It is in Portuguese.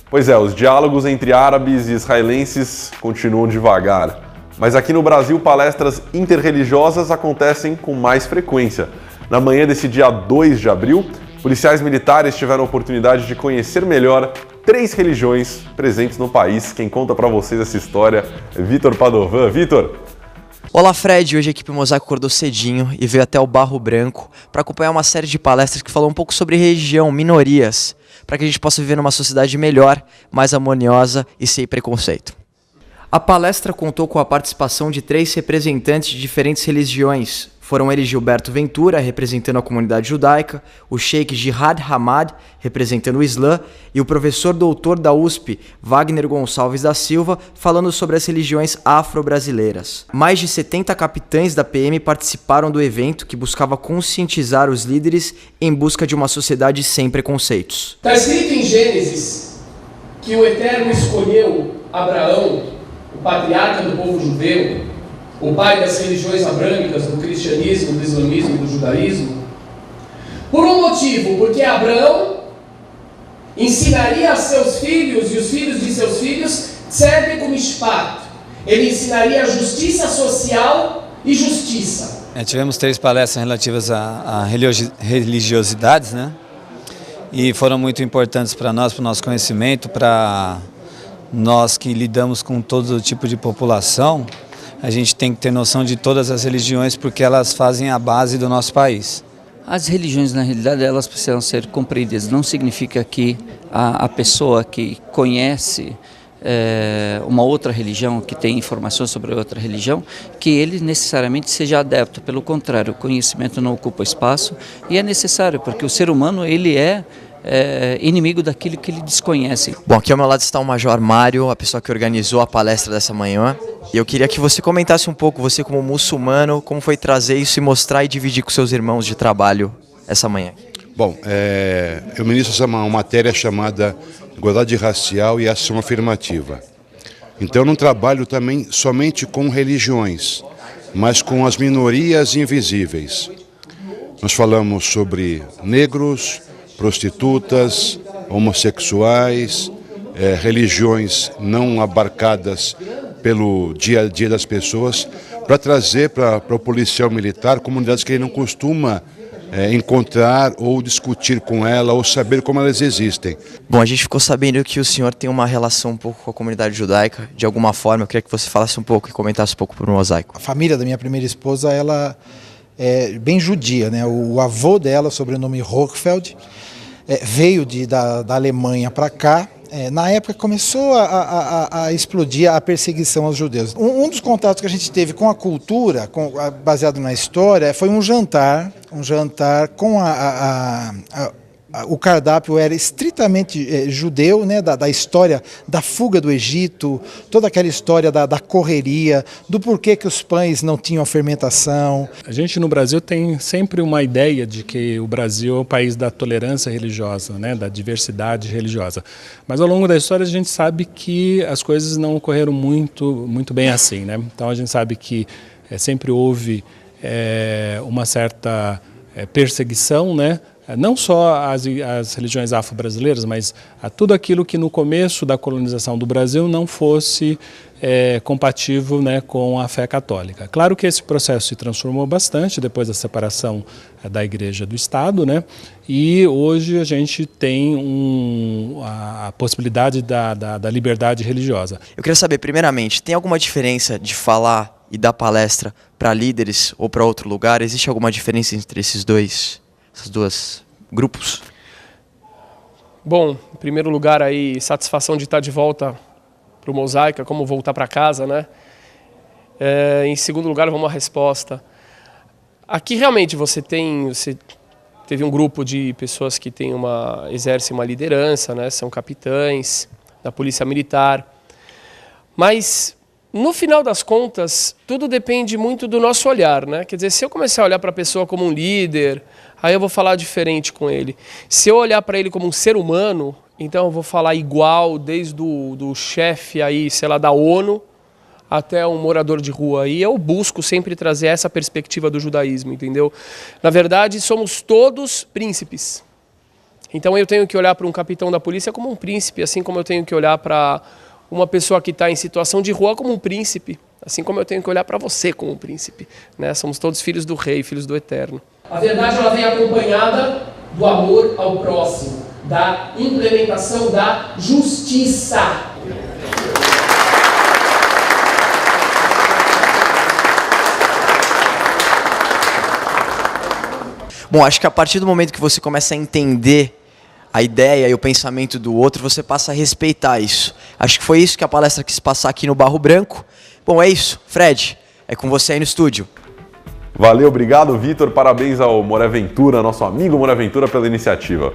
Pois é, os diálogos entre árabes e israelenses continuam devagar. Mas aqui no Brasil, palestras interreligiosas acontecem com mais frequência. Na manhã desse dia 2 de abril, policiais militares tiveram a oportunidade de conhecer melhor 3 religiões presentes no país. Quem conta para vocês essa história é Vitor Padovan. Vitor! Olá, Fred. Hoje a equipe Mosaico acordou cedinho e veio até o Barro Branco para acompanhar uma série de palestras que falam um pouco sobre religião, minorias, para que a gente possa viver numa sociedade melhor, mais harmoniosa e sem preconceito. A palestra contou com a participação de 3 representantes de diferentes religiões. Foram eles Gilberto Ventura, representando a comunidade judaica, o Sheikh Jihad Hamad, representando o Islã, e o professor doutor da USP, Wagner Gonçalves da Silva, falando sobre as religiões afro-brasileiras. Mais de 70 capitães da PM participaram do evento, que buscava conscientizar os líderes em busca de uma sociedade sem preconceitos. Está escrito em Gênesis que o Eterno escolheu Abraão, o patriarca do povo judeu, o pai das religiões abrâmicas, do cristianismo, do islamismo e do judaísmo, por um motivo, porque Abraão ensinaria a seus filhos e os filhos de seus filhos tzedek umishpat. Ele ensinaria a justiça social e justiça. Tivemos 3 palestras relativas a religiosidades, né? E foram muito importantes para nós, para o nosso conhecimento, para nós que lidamos com todo tipo de população. A gente tem que ter noção de todas as religiões porque elas fazem a base do nosso país. As religiões, na realidade, elas precisam ser compreendidas. Não significa que a pessoa que conhece uma outra religião, que tem informações sobre outra religião, que ele necessariamente seja adepto. Pelo contrário, o conhecimento não ocupa espaço e é necessário, porque o ser humano ele é inimigo daquilo que ele desconhece. Bom, aqui ao meu lado está o Major Mário, a pessoa que organizou a palestra dessa manhã. E eu queria que você comentasse um pouco, você como muçulmano, como foi trazer isso e mostrar e dividir com seus irmãos de trabalho essa manhã. Bom, eu ministro uma matéria chamada Igualdade Racial e Ação Afirmativa. Então eu não trabalho também somente com religiões, mas com as minorias invisíveis. Nós falamos sobre negros, prostitutas, homossexuais, religiões não abarcadas pelo dia a dia das pessoas, para trazer para o policial militar comunidades que ele não costuma encontrar ou discutir com ela ou saber como elas existem. Bom, a gente ficou sabendo que o senhor tem uma relação um pouco com a comunidade judaica, de alguma forma. Eu queria que você falasse um pouco e comentasse um pouco para o Mosaico. A família da minha primeira esposa, ela é bem judia, né? O avô dela, sobrenome Hochfeld, veio da Alemanha para cá. Na época começou a explodir a perseguição aos judeus. Um dos contatos que a gente teve com a cultura, baseado na história, foi um jantar com o cardápio era estritamente judeu, né, da história da fuga do Egito, toda aquela história da correria, do porquê que os pães não tinham fermentação. A gente no Brasil tem sempre uma ideia de que o Brasil é o país da tolerância religiosa, né, da diversidade religiosa. Mas ao longo da história a gente sabe que as coisas não ocorreram muito bem assim, né? Então a gente sabe que sempre houve uma certa perseguição, né? Não só as religiões afro-brasileiras, mas a tudo aquilo que no começo da colonização do Brasil não fosse compatível, né, com a fé católica. Claro que esse processo se transformou bastante depois da separação da Igreja do Estado, né, e hoje a gente tem a possibilidade da liberdade religiosa. Eu queria saber, primeiramente, tem alguma diferença de falar e dar palestra para líderes ou para outro lugar? Existe alguma diferença entre esses dois grupos? Bom, em primeiro lugar aí, satisfação de estar de volta para o Mosaico, como voltar para casa, né? Em segundo lugar, vamos à resposta. Aqui realmente você teve um grupo de pessoas que exercem uma liderança, né? São capitães da Polícia Militar, mas no final das contas, tudo depende muito do nosso olhar, né? Quer dizer, se eu começar a olhar para a pessoa como um líder, aí eu vou falar diferente com ele. Se eu olhar para ele como um ser humano, então eu vou falar igual, desde do chefe aí, sei lá, da ONU, até um morador de rua. E eu busco sempre trazer essa perspectiva do judaísmo, entendeu? Na verdade, somos todos príncipes. Então eu tenho que olhar para um capitão da polícia como um príncipe, assim como eu tenho que olhar para uma pessoa que está em situação de rua como um príncipe, assim como eu tenho que olhar para você como um príncipe, né? Somos todos filhos do rei, filhos do eterno. A verdade ela vem acompanhada do amor ao próximo, da implementação da justiça. Bom, acho que a partir do momento que você começa a entender a ideia e o pensamento do outro, você passa a respeitar isso. Acho que foi isso que a palestra quis passar aqui no Barro Branco. Bom, é isso. Fred, é com você aí no estúdio. Valeu, obrigado, Vitor. Parabéns ao Moré Ventura, nosso amigo Moré Ventura, pela iniciativa.